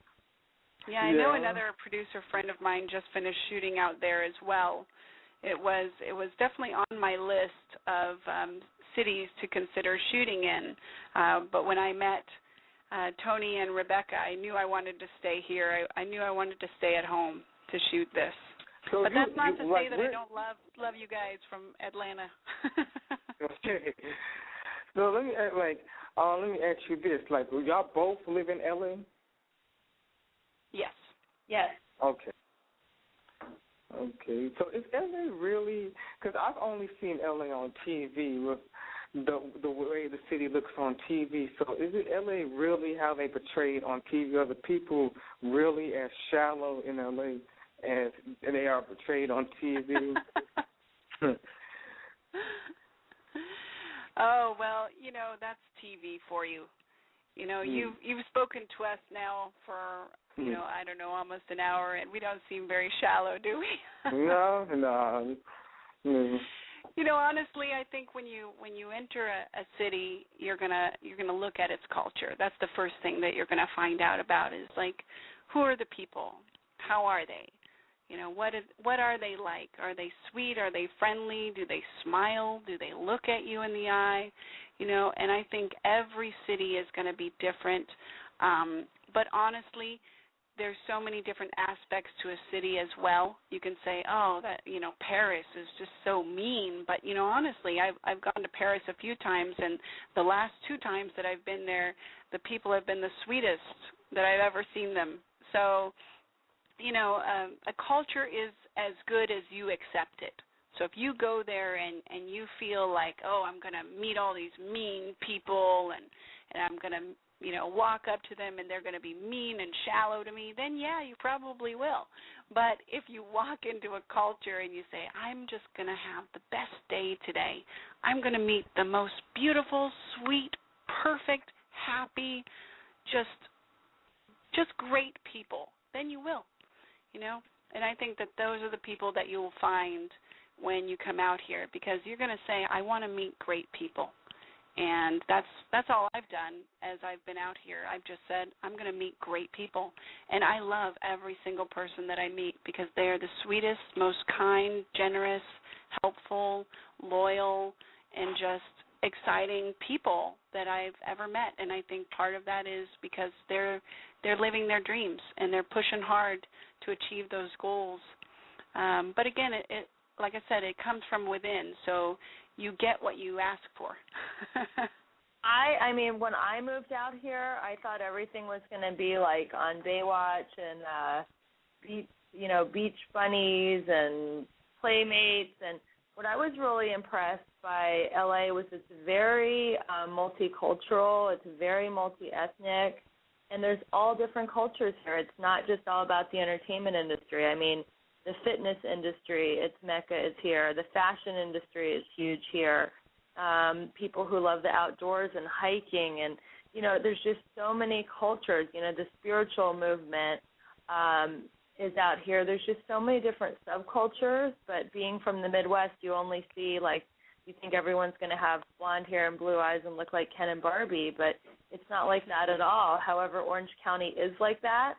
Speaker 3: Yeah, I know another producer friend of mine just finished shooting out there as well. It was definitely on my list of cities to consider shooting in. But when I met Tony and Rebecca, I knew I wanted to stay here. I knew I wanted to stay at home to shoot this.
Speaker 1: So
Speaker 3: but that's not to say that I don't love you guys from Atlanta.
Speaker 1: Okay. So let me ask you this: y'all both live in LA?
Speaker 3: Yes.
Speaker 2: Yes.
Speaker 1: Okay. So is LA really? Because I've only seen LA on TV with the way the city looks on TV. So is it LA really how they portrayed on TV? Are the people really as shallow in LA as they are portrayed on TV?
Speaker 3: Oh, well, that's TV for you. You've spoken to us now for, I don't know, almost an hour, and we don't seem very shallow, do we?
Speaker 1: No.
Speaker 3: Honestly, I think when you enter a city, you're gonna look at its culture. That's the first thing that you're gonna find out about is who are the people? How are they? What are they like? Are they sweet? Are they friendly? Do they smile? Do they look at you in the eye? and I think every city is going to be different. But honestly, there's so many different aspects to a city as well. You can say, oh, that Paris is just so mean, but honestly, I've gone to Paris a few times, and the last 2 times that I've been there, the people have been the sweetest that I've ever seen them. So, a culture is as good as you accept it. So if you go there and you feel like, oh, I'm going to meet all these mean people and I'm going to walk up to them and they're going to be mean and shallow to me, then yeah, you probably will. But if you walk into a culture and you say, I'm just going to have the best day today, I'm going to meet the most beautiful, sweet, perfect, happy, just great people, then you will, And I think that those are the people that you will find when you come out here, because you're going to say, I want to meet great people. And that's all I've done as I've been out here. I've just said, I'm going to meet great people. And I love every single person that I meet because they are the sweetest, most kind, generous, helpful, loyal, and just exciting people that I've ever met. And I think part of that is because they're living their dreams and they're pushing hard to achieve those goals. But again, it like I said, it comes from within. So you get what you ask for.
Speaker 2: I mean, when I moved out here, I thought everything was going to be like on Baywatch and beach bunnies and playmates. And what I was really impressed by LA was it's very multicultural. It's very multi-ethnic, and there's all different cultures here. It's not just all about the entertainment industry. I mean, the fitness industry, its mecca is here. The fashion industry is huge here. People who love the outdoors and hiking, and there's just so many cultures. The spiritual movement is out here. There's just so many different subcultures. But being from the Midwest, you only see you think everyone's going to have blonde hair and blue eyes and look like Ken and Barbie, but it's not like that at all. However, Orange County is like that.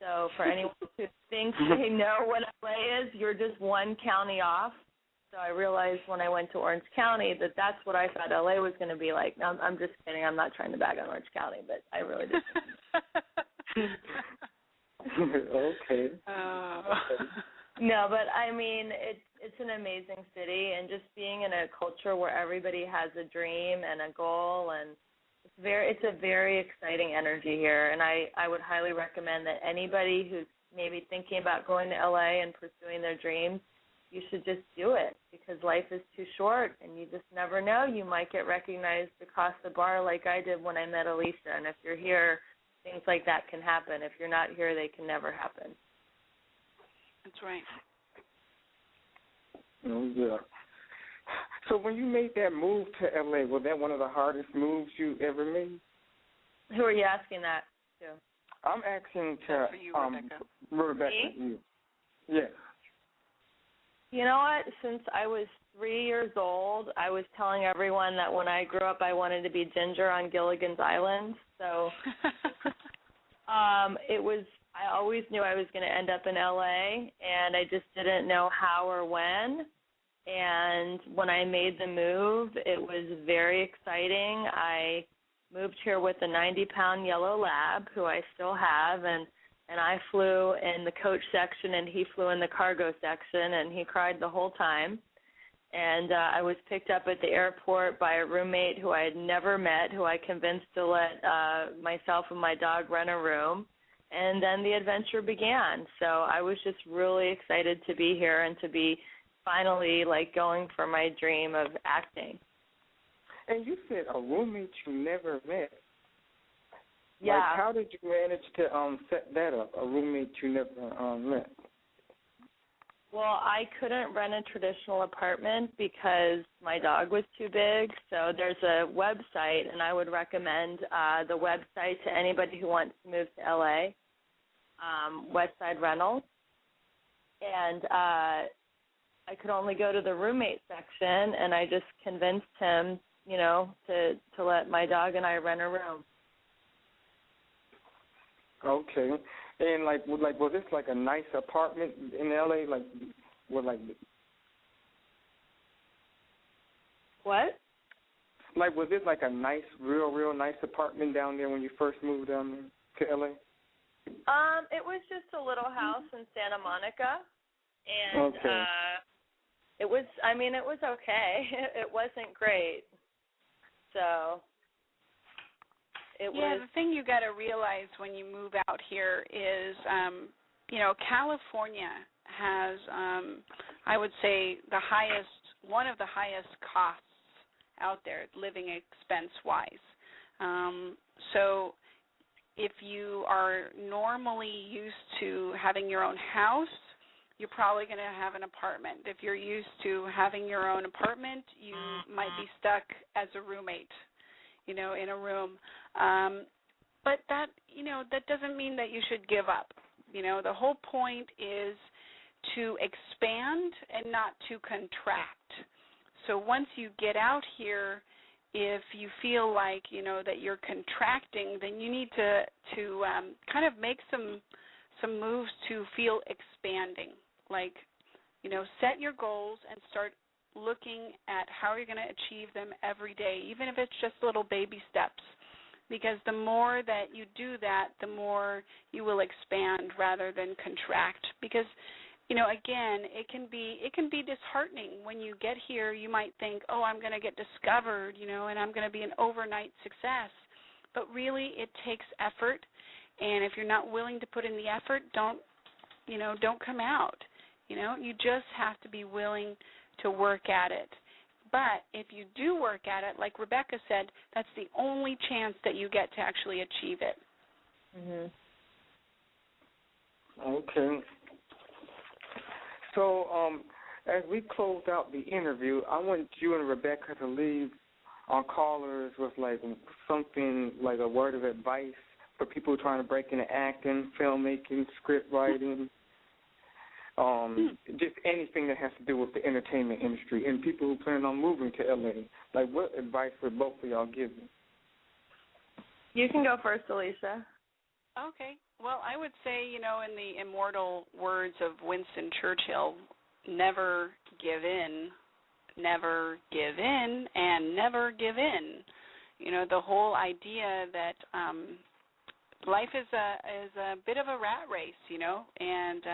Speaker 2: So for anyone who thinks they know what LA is, you're just one county off. So I realized when I went to Orange County that that's what I thought LA was going to be like. Now, I'm just kidding. I'm not trying to bag on Orange County, but I really did.
Speaker 1: Okay.
Speaker 2: No, but I mean, it's an amazing city, and just being in a culture where everybody has a dream and a goal, and it's a very exciting energy here, and I would highly recommend that anybody who's maybe thinking about going to LA and pursuing their dreams, you should just do it, because life is too short, and you just never know. You might get recognized across the bar like I did when I met Alicia, and if you're here, things like that can happen. If you're not here, they can never happen.
Speaker 3: That's right.
Speaker 1: Oh, yeah. So when you made that move to LA, was that one of the hardest moves you ever made?
Speaker 2: Who are you asking that to?
Speaker 1: I'm asking to
Speaker 3: for you, Rebecca.
Speaker 1: Rebecca.
Speaker 2: Me?
Speaker 1: Yes.
Speaker 2: You know what? Since I was 3 years old, I was telling everyone that when I grew up, I wanted to be Ginger on Gilligan's Island. So I always knew I was going to end up in LA, and I just didn't know how or when. And when I made the move, it was very exciting. I moved here with a 90-pound yellow lab, who I still have, and I flew in the coach section, and he flew in the cargo section, and he cried the whole time. And I was picked up at the airport by a roommate who I had never met, who I convinced to let myself and my dog rent a room. And then the adventure began. So I was just really excited to be here and to be finally going for my dream of acting.
Speaker 1: And you said a roommate you never met.
Speaker 2: Yeah.
Speaker 1: How did you manage to set that up, a roommate you never met?
Speaker 2: Well, I couldn't rent a traditional apartment because my dog was too big. So there's a website, and I would recommend the website to anybody who wants to move to LA, Westside Rentals. And I could only go to the roommate section, and I just convinced him, to let my dog and I rent a room.
Speaker 1: Okay. And was this a nice apartment in LA?
Speaker 2: What?
Speaker 1: Like, was it like a nice, real nice apartment down there when you first moved down there to L.A.?
Speaker 2: It was just a little house in Santa Monica, and it was okay. It wasn't great. So it was.
Speaker 3: Yeah, the thing you got to realize when you move out here is, California has, I would say, one of the highest costs out there, living expense-wise. So if you are normally used to having your own house, you're probably going to have an apartment. If you're used to having your own apartment, you might be stuck as a roommate, in a room. But that doesn't mean that you should give up. The whole point is to expand and not to contract. So once you get out here, if you feel like, that you're contracting, then you need to kind of make some moves to feel expanding. Like, set your goals and start looking at how you're going to achieve them every day, even if it's just little baby steps. Because the more that you do that, the more you will expand rather than contract. Because, again, it can be disheartening. When you get here, you might think, oh, I'm going to get discovered, and I'm going to be an overnight success. But really, it takes effort. And if you're not willing to put in the effort, don't come out. You just have to be willing to work at it. But if you do work at it, like Rebecca said, that's the only chance that you get to actually achieve it.
Speaker 1: Okay. So as we close out the interview, I want you and Rebecca to leave our callers with like something like a word of advice for people trying to break into acting, filmmaking, script writing, just anything that has to do with the entertainment industry and people who plan on moving to L.A. Like, what advice would both of y'all give me?
Speaker 2: You can go first, Alicia.
Speaker 3: Okay. Well, I would say, in the immortal words of Winston Churchill, never give in, and never give in. The whole idea that life is a bit of a rat race, and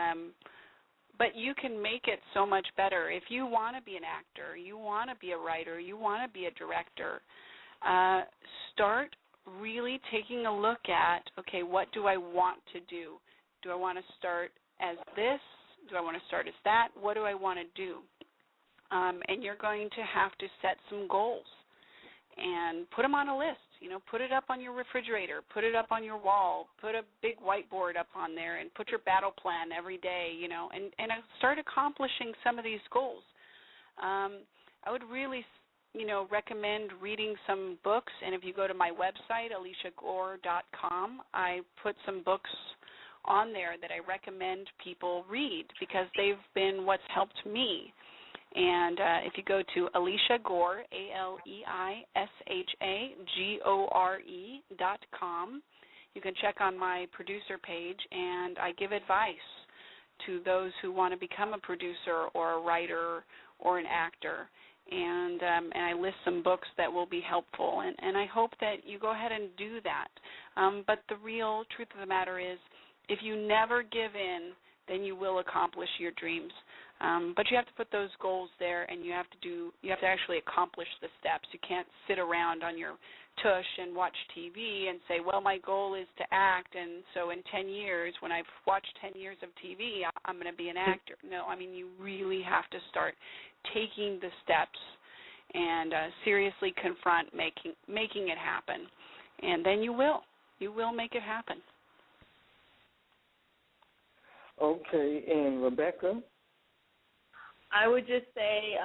Speaker 3: but you can make it so much better. If you want to be an actor, you want to be a writer, you want to be a director, start really taking a look at, okay, what do I want to do? Do I want to start as this? Do I want to start as that? What do I want to do? And you're going to have to set some goals and put them on a list. Put it up on your refrigerator, put it up on your wall, put a big whiteboard up on there, and put your battle plan every day, and start accomplishing some of these goals. I would really, recommend reading some books, and if you go to my website, aliciagore.com, I put some books on there that I recommend people read because they've been what's helped me. And if you go to Alicia Gore, ALEISHAGORE.com, you can check on my producer page, and I give advice to those who want to become a producer or a writer or an actor. And I list some books that will be helpful, and I hope that you go ahead and do that. But the real truth of the matter is, if you never give in, then you will accomplish your dreams. But you have to put those goals there, and you have to actually accomplish the steps. You can't sit around on your tush and watch TV and say, well, my goal is to act, and so in 10 years, when I've watched 10 years of TV, I'm going to be an actor. No, you really have to start taking the steps and seriously confront making it happen, and then you will make it happen.
Speaker 1: Okay, and Rebecca?
Speaker 2: I would just say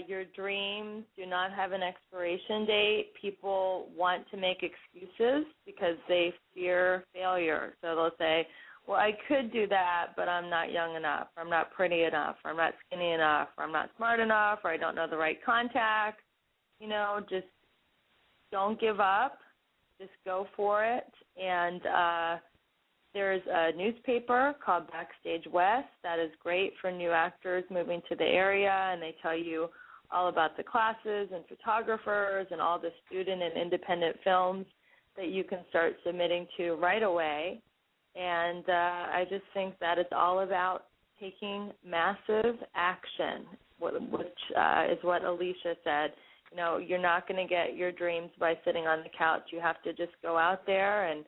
Speaker 2: your dreams do not have an expiration date. People want to make excuses because they fear failure. So they'll say, well, I could do that, but I'm not young enough, or I'm not pretty enough, or I'm not skinny enough, or I'm not smart enough, or I don't know the right contacts. Just don't give up. Just go for it. And there's a newspaper called Backstage West that is great for new actors moving to the area, and they tell you all about the classes and photographers and all the student and independent films that you can start submitting to right away. And I just think that it's all about taking massive action, which is what Alicia said. You know, you're not going to get your dreams by sitting on the couch. You have to just go out there and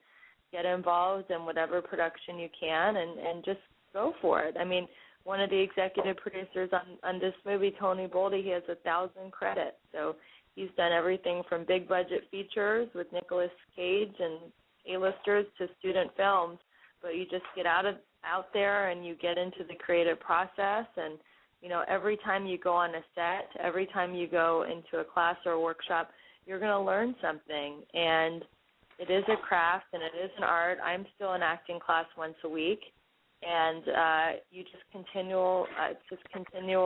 Speaker 2: get involved in whatever production you can and just go for it. I mean, one of the executive producers on this movie, Tony Boldy, he has 1,000 credits. So he's done everything from big budget features with Nicolas Cage and A-listers to student films. But you just get out there and you get into the creative process. And, you know, every time you go on a set, every time you go into a class or a workshop, you're going to learn something. And it is a craft and it is an art. I'm still in acting class once a week. And you just continual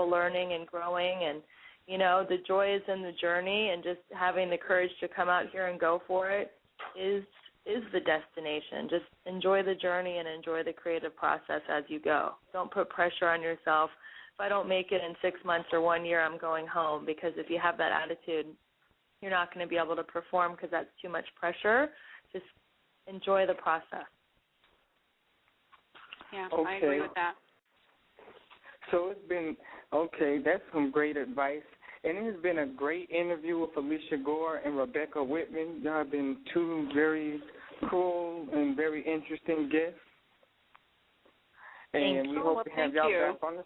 Speaker 2: learning and growing. And, you know, the joy is in the journey, and just having the courage to come out here and go for it is the destination. Just enjoy the journey and enjoy the creative process as you go. Don't put pressure on yourself. If I don't make it in 6 months or 1 year, I'm going home, because if you have that attitude, you're not going to be able to perform because that's too much pressure. Just enjoy the process.
Speaker 3: Yeah,
Speaker 1: okay.
Speaker 3: I agree with that.
Speaker 1: So it's been, okay, that's some great advice. And it has been a great interview with Alicia Gore and Rebecca Whitman. Y'all have been two very cool and very interesting guests. And we hope to have y'all back on the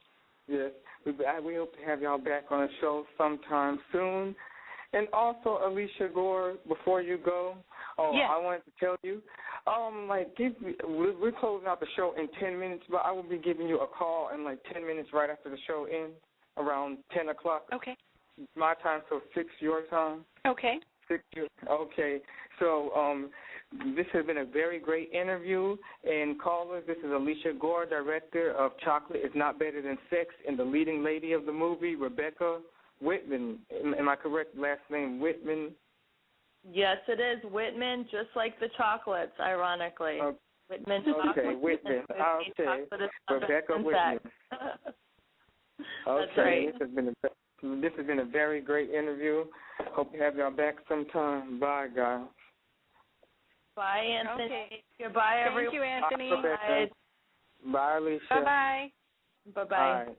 Speaker 1: yes. We hope to have y'all back on the show sometime soon. And also, Alicia Gore, before you go, I wanted to tell you, we're closing out the show in 10 minutes, but I will be giving you a call in like 10 minutes right after the show ends, around 10 o'clock.
Speaker 3: Okay.
Speaker 1: My time, so 6 your time.
Speaker 3: Okay.
Speaker 1: 6 your, okay. So this has been a very great interview. And callers, this is Alicia Gore, director of Chocolate Is Not Better Than Sex, and the leading lady of the movie, Rebecca Whitman. Am I correct? Last name Whitman?
Speaker 2: Yes, it is Whitman, just like the chocolates, ironically. Whitman.
Speaker 1: Okay, Whitman. Okay, Rebecca Whitman.
Speaker 2: That's right.
Speaker 1: This has been a very great interview. Hope to have y'all back sometime. Bye, guys.
Speaker 2: Bye, Anthony.
Speaker 3: Okay.
Speaker 2: Goodbye, everyone.
Speaker 3: Thank you, Anthony.
Speaker 1: Bye, Alicia.
Speaker 3: Bye-bye.
Speaker 2: Bye-bye.
Speaker 1: Bye.